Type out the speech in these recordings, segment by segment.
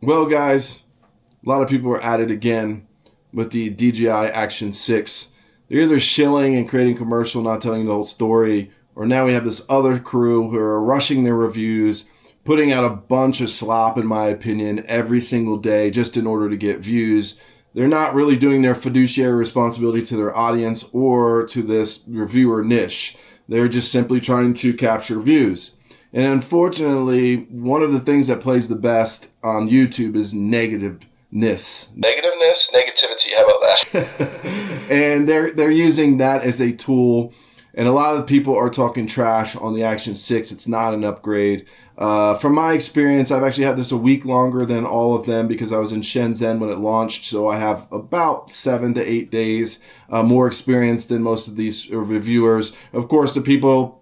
Well, guys, a lot of people are at it again with the DJI Action 6. They're either shilling and creating commercial, not telling the whole story, or now we have this other crew who are rushing their reviews, putting out a bunch of slop, in my opinion, every single day just in order to get views. They're not really doing their fiduciary responsibility to their audience or to this reviewer niche. They're just simply trying to capture views. And unfortunately, one of the things that plays the best on YouTube is negativeness. Negativeness, negativity, how about that? And they're using that as a tool. And a lot of the people are talking trash on the Action 6. It's not an upgrade. From my experience, I've actually had this a week longer than all of them because I was in Shenzhen when it launched. So I have about 7 to 8 days more experience than most of these reviewers. Of course, the people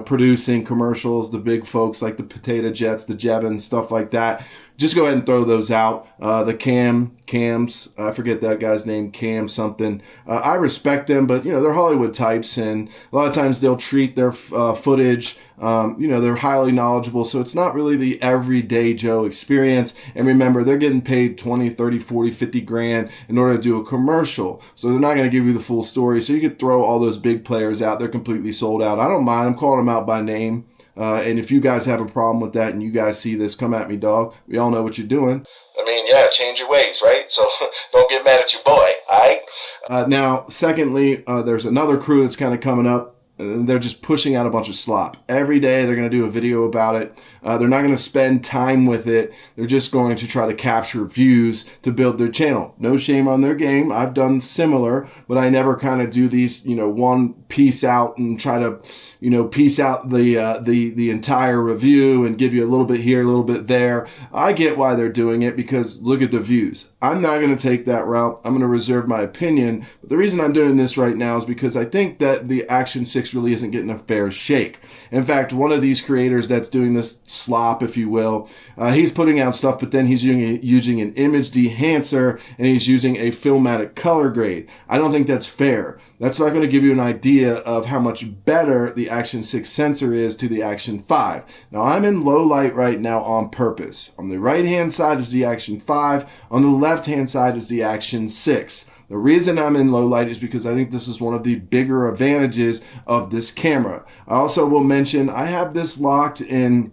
producing commercials, the big folks like the Potato Jets, the Jebin, stuff like that. Just go ahead and throw those out. The Cams, I forget that guy's name, Cam something. I respect them, but they're Hollywood types, and a lot of times they'll treat their footage. They're highly knowledgeable, so it's not really the everyday Joe experience. And remember, they're getting paid 20, 30, 40, 50 grand in order to do a commercial. So they're not going to give you the full story. So you could throw all those big players out. They're completely sold out. I don't mind. I'm calling them out by name. And if you guys have a problem with that and you guys see this, come at me, dog. We all know what you're doing. I mean, yeah, change your ways, right? So don't get mad at your boy, all right? Now, secondly, there's another crew that's kind of coming up. They're just pushing out a bunch of slop. Every day they're going to do a video about it. They're not going to spend time with it. They're just going to try to capture views to build their channel. No shame on their game. I've done similar, but I never kind of do these, one piece out and try to, piece out the entire review and give you a little bit here, a little bit there. I get why they're doing it because look at the views. I'm not going to take that route. I'm going to reserve my opinion. But the reason I'm doing this right now is because I think that the Action 6 really isn't getting a fair shake. In fact, one of these creators that's doing this slop, if you will, he's putting out stuff, but then he's using an image dehancer and he's using a filmatic color grade. I don't think that's fair. That's not going to give you an idea of how much better the Action 6 sensor is to the Action 5. Now, I'm in low light right now on purpose. On the right-hand side is the Action 5. On the left-hand side is the Action 6. The reason I'm in low light is because I think this is one of the bigger advantages of this camera. I also will mention I have this locked in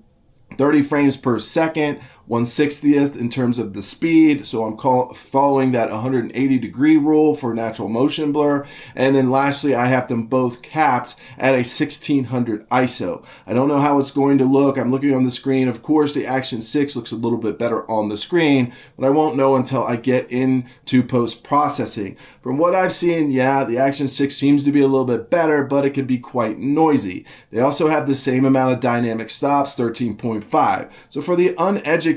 30 frames per second, 1/60th in terms of the speed. So I'm following that 180-degree rule for natural motion blur. And then lastly, I have them both capped at a 1600 ISO. I don't know how it's going to look. I'm looking on the screen. Of course, the Action 6 looks a little bit better on the screen, but I won't know until I get into post-processing. From what I've seen, yeah, the Action 6 seems to be a little bit better, but it could be quite noisy. They also have the same amount of dynamic stops, 13.5. So for the uneducated,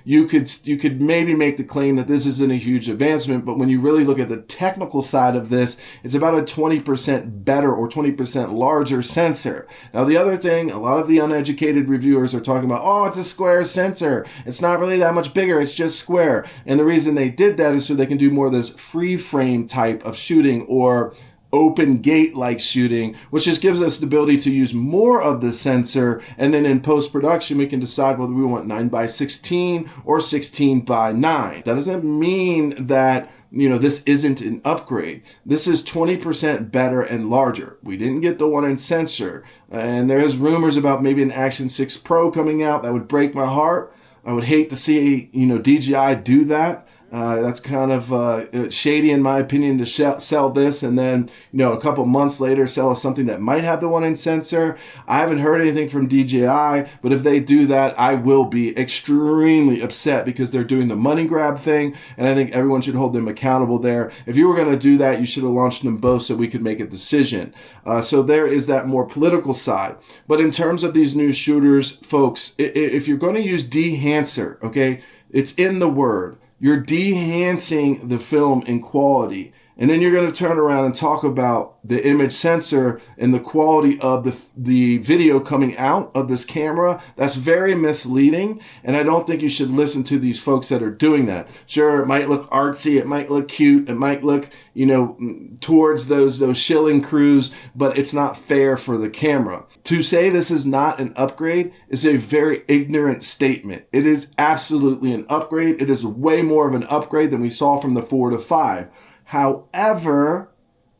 you could maybe make the claim that this isn't a huge advancement, but when you really look at the technical side of this, it's about a 20% better or 20% larger sensor. Now, the other thing, a lot of the uneducated reviewers are talking about, oh, it's a square sensor. It's not really that much bigger. It's just square. And the reason they did that is so they can do more of this free frame type of shooting or open gate like shooting, which just gives us the ability to use more of the sensor. And then in post-production, we can decide whether we want 9x16 or 16x9. That doesn't mean that this isn't an upgrade. This is 20% better and larger. We didn't get the 1-inch sensor. And there's rumors about maybe an Action 6 Pro coming out. That would break my heart. I would hate to see, DJI do that. That's kind of shady in my opinion to sell this and then, a couple months later sell us something that might have the 1-inch sensor. I haven't heard anything from DJI, but if they do that, I will be extremely upset because they're doing the money grab thing, and I think everyone should hold them accountable there. If you were going to do that, you should have launched them both so we could make a decision. So there is that more political side. But in terms of these new shooters, folks, if you're going to use DEHANCE, okay, it's in the word. You're dehancing the film in quality. And then you're going to turn around and talk about the image sensor and the quality of the video coming out of this camera. That's very misleading. And I don't think you should listen to these folks that are doing that. Sure, it might look artsy. It might look cute. It might look, you know, towards those shilling crews, but it's not fair for the camera. To say this is not an upgrade is a very ignorant statement. It is absolutely an upgrade. It is way more of an upgrade than we saw from the 4 to 5. However,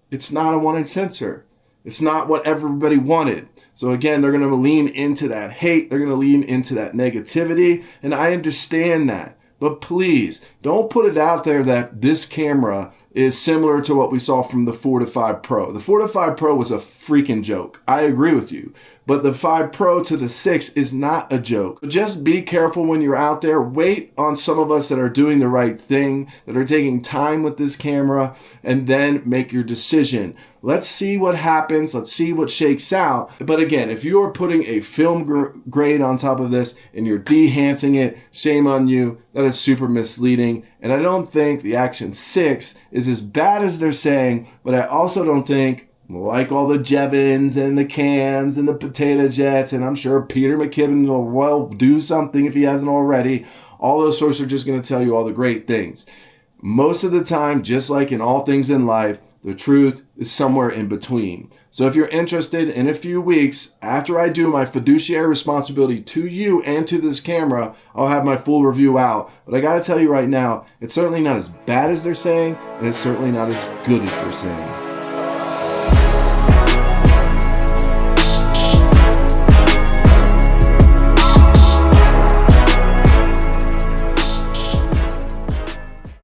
it's not a 1-inch sensor. It's not what everybody wanted. So again, they're going to lean into that hate. They're going to lean into that negativity. And I understand that. But please, don't put it out there that this camera is similar to what we saw from the 4 to 5 Pro. The 4 to 5 Pro was a freaking joke. I agree with you. But the 5 Pro to the 6 is not a joke. Just be careful when you're out there. Wait on some of us that are doing the right thing, that are taking time with this camera, and then make your decision. Let's see what happens. Let's see what shakes out. But again, if you are putting a film grade on top of this and you're dehancing it, shame on you. That is super misleading. And I don't think the Action 6 is as bad as they're saying, but I also don't think, like all the Jevons and the Cams and the Potato Jets, and I'm sure Peter McKibben will well do something if he hasn't already. All those sorts are just going to tell you all the great things. Most of the time, just like in all things in life, the truth is somewhere in between. So if you're interested, in a few weeks, after I do my fiduciary responsibility to you and to this camera, I'll have my full review out. But I got to tell you right now, it's certainly not as bad as they're saying, and it's certainly not as good as they're saying.